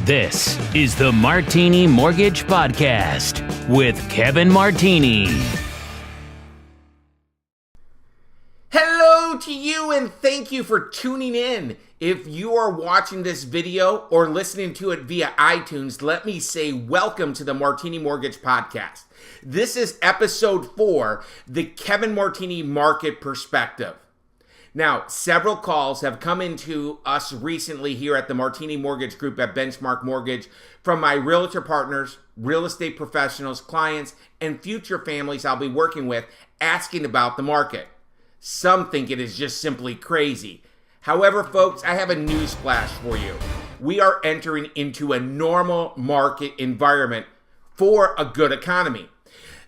This is the Martini Mortgage Podcast with Kevin Martini. Hello to you and thank you for tuning in. If you are watching this video or listening to it via iTunes, let me say welcome to the Martini Mortgage Podcast. This is episode 4, the Kevin Martini Market Perspective. Now, several calls have come into us recently here at the Martini Mortgage Group at Benchmark Mortgage from my realtor partners, real estate professionals, clients, and future families I'll be working with asking about the market. Some think it is just simply crazy. However, folks, I have a news flash for you. We are entering into a normal market environment for a good economy.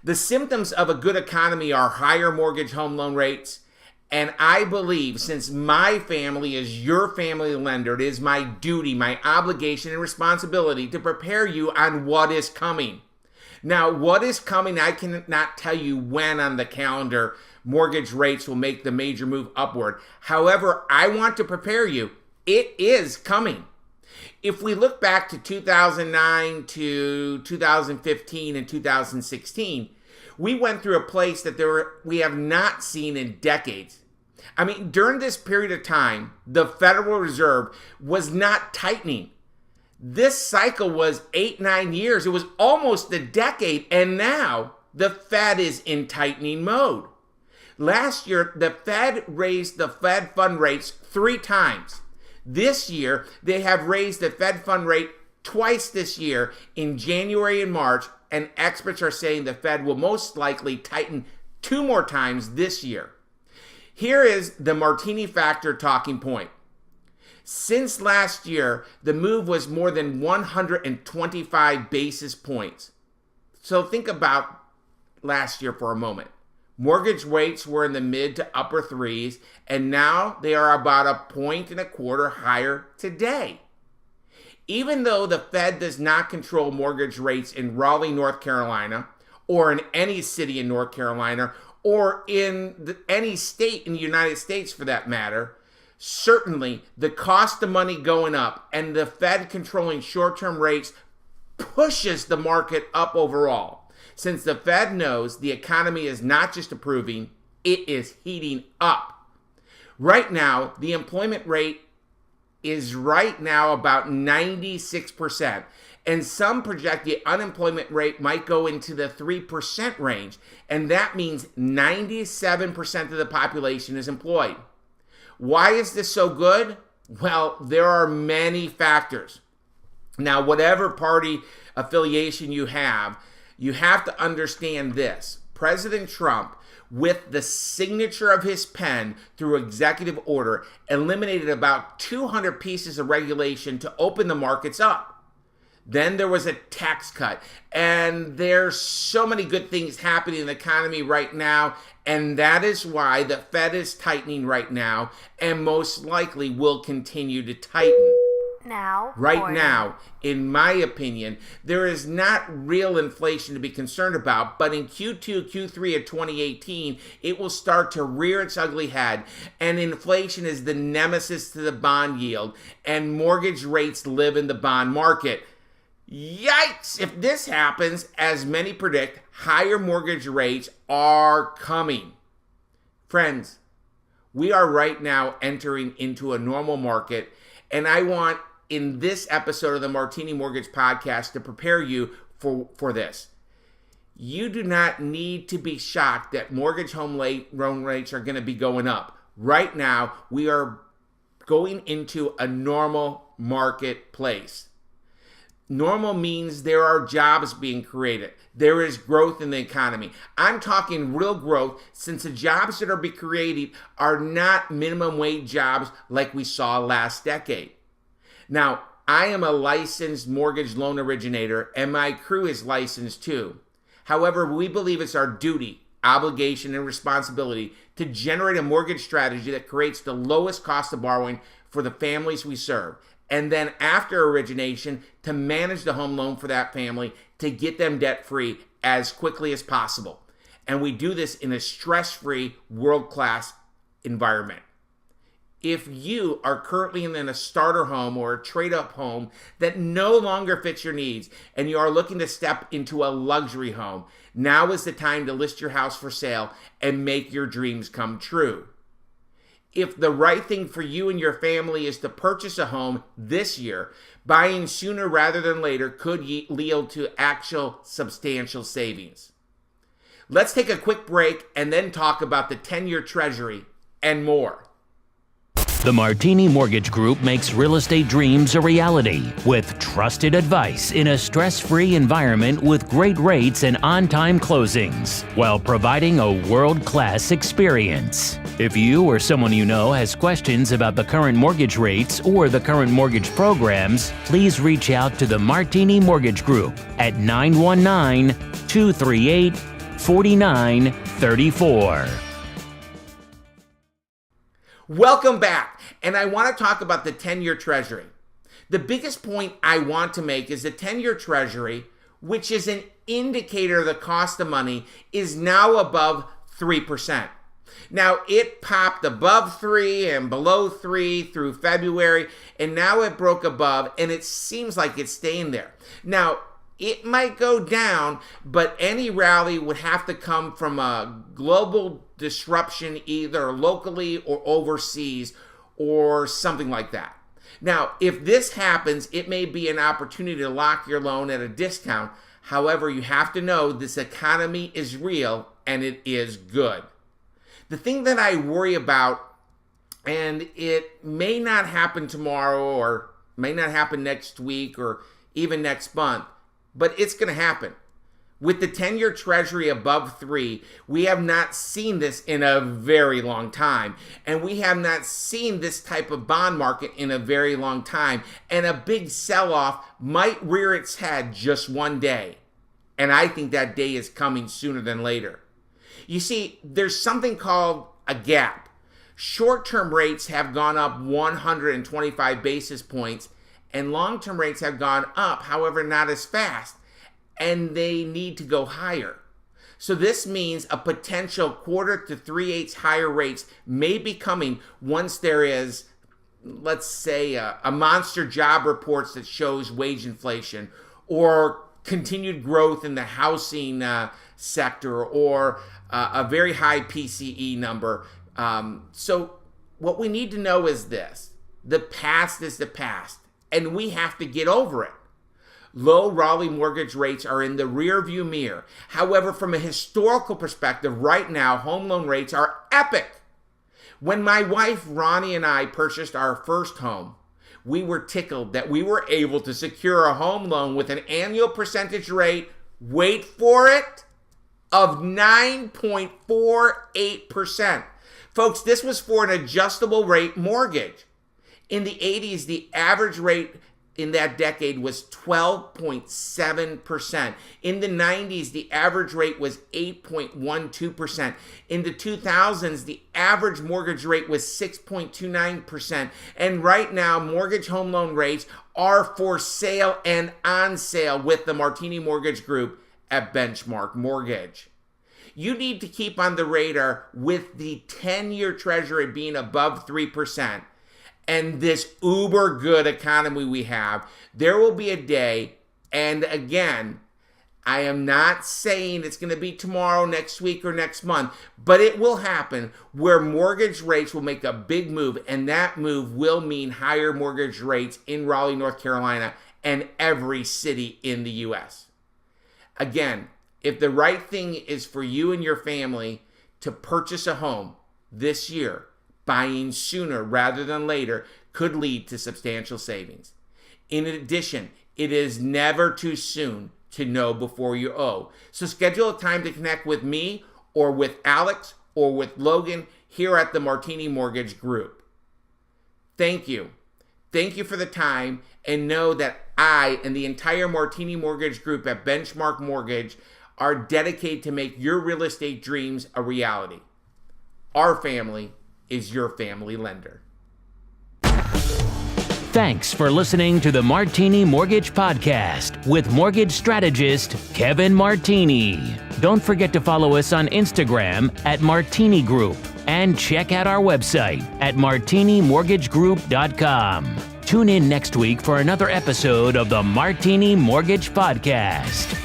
The symptoms of a good economy are higher mortgage home loan rates. And I believe, since my family is your family lender, it is my duty, my obligation, and responsibility to prepare you on what is coming. Now, what is coming, I cannot tell you when on the calendar mortgage rates will make the major move upward. However, I want to prepare you. It is coming. If we look back to 2009 to 2015 and 2016, we went through a place that we have not seen in decades. I mean, during this period of time, the Federal Reserve was not tightening. This cycle was 8-9 years. It was almost a decade, and now the Fed is in tightening mode. Last year, the Fed raised the Fed fund rates 3 times. This year, they have raised the Fed fund rate twice this year in January and March, and experts are saying the Fed will most likely tighten 2 more times this year. Here is the Martini Factor talking point. Since last year, the move was more than 125 basis points. So think about last year for a moment. Mortgage rates were in the mid to upper 3s, and now they are about 1.25 points higher today. Even though the Fed does not control mortgage rates in Raleigh, North Carolina, or in any city in North Carolina, or in any state in the United States for that matter, certainly the cost of money going up and the Fed controlling short-term rates pushes the market up overall. Since the Fed knows the economy is not just improving, it is heating up. Right now, the employment rate is right now about 96%, and some project the unemployment rate might go into the 3% range, and that means 97% of the population is employed. Why is this so good? Well, there are many factors. Now, whatever party affiliation you have to understand this. President Trump, with the signature of his pen through executive order, eliminated about 200 pieces of regulation to open the markets up. Then there was a tax cut, and there's so many good things happening in the economy right now, and that is why the Fed is tightening right now, and most likely will continue to tighten. Right now, in my opinion, there is not real inflation to be concerned about, but in Q2, Q3 of 2018, it will start to rear its ugly head, and inflation is the nemesis to the bond yield, and mortgage rates live in the bond market. Yikes! If this happens, as many predict, higher mortgage rates are coming. Friends, we are right now entering into a normal market, and I want in this episode of the Martini Mortgage Podcast to prepare you for this. You do not need to be shocked that mortgage home loan rates are going to be going up. Right now, we are going into a normal marketplace. Normal means there are jobs being created. There is growth in the economy. I'm talking real growth, since the jobs that are being created are not minimum wage jobs like we saw last decade. Now, I am a licensed mortgage loan originator, and my crew is licensed too. However, we believe it's our duty, obligation, and responsibility to generate a mortgage strategy that creates the lowest cost of borrowing for the families we serve. And then after origination, to manage the home loan for that family to get them debt-free as quickly as possible. And we do this in a stress-free, world-class environment. If you are currently in a starter home or a trade-up home that no longer fits your needs and you are looking to step into a luxury home, now is the time to list your house for sale and make your dreams come true. If the right thing for you and your family is to purchase a home this year, buying sooner rather than later could lead to actual substantial savings. Let's take a quick break and then talk about the 10-year Treasury and more. The Martini Mortgage Group makes real estate dreams a reality with trusted advice in a stress-free environment with great rates and on-time closings while providing a world-class experience. If you or someone you know has questions about the current mortgage rates or the current mortgage programs, please reach out to the Martini Mortgage Group at 919-238-4934. Welcome back, and I want to talk about the 10-year Treasury. The biggest point I want to make is the 10-year Treasury, which is an indicator of the cost of money, is now above 3%. Now, it popped above 3 and below 3 through February, and now it broke above, and it seems like it's staying there. Now, it might go down, but any rally would have to come from a global disruption either locally or overseas or something like that. Now, if this happens, it may be an opportunity to lock your loan at a discount. However, you have to know this economy is real and it is good. The thing that I worry about, and it may not happen tomorrow or may not happen next week or even next month, but it's going to happen. With the 10-year Treasury above 3, we have not seen this in a very long time. And we have not seen this type of bond market in a very long time. And a big sell-off might rear its head just one day. And I think that day is coming sooner than later. You see, there's something called a gap. Short-term rates have gone up 125 basis points, and long-term rates have gone up, however, not as fast, and they need to go higher. So this means a potential 1/4 to 3/8 higher rates may be coming once there is, let's say, a monster job reports that shows wage inflation, or continued growth in the housing sector, or a very high PCE number. So what we need to know is this: the past is the past, and we have to get over it. Low Raleigh mortgage rates are in the rearview mirror. However, from a historical perspective, right now, home loan rates are epic. When my wife, Ronnie, and I purchased our first home, we were tickled that we were able to secure a home loan with an annual percentage rate, wait for it, of 9.48%. Folks, this was for an adjustable rate mortgage. In the 80s, the average rate in that decade was 12.7%. In the 90s, the average rate was 8.12%. In the 2000s, the average mortgage rate was 6.29%. And right now, mortgage home loan rates are for sale and on sale with the Martini Mortgage Group at Benchmark Mortgage. You need to keep on the radar with the 10-year Treasury being above 3%. And this uber good economy we have, there will be a day, and again, I am not saying it's going to be tomorrow, next week, or next month, but it will happen where mortgage rates will make a big move, and that move will mean higher mortgage rates in Raleigh, North Carolina, and every city in the U.S. Again, if the right thing is for you and your family to purchase a home this year, buying sooner rather than later could lead to substantial savings. In addition, it is never too soon to know before you owe. So schedule a time to connect with me or with Alex or with Logan here at the Martini Mortgage Group. Thank you. Thank you for the time, and know that I and the entire Martini Mortgage Group at Benchmark Mortgage are dedicated to make your real estate dreams a reality. Our family is your family lender. Thanks for listening to the Martini Mortgage Podcast with mortgage strategist Kevin Martini. Don't forget to follow us on Instagram at Martini Group and check out our website at martinimortgagegroup.com. Tune in next week for another episode of the Martini Mortgage Podcast.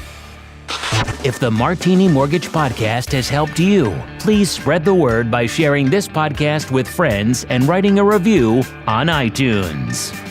If the Martini Mortgage Podcast has helped you, please spread the word by sharing this podcast with friends and writing a review on iTunes.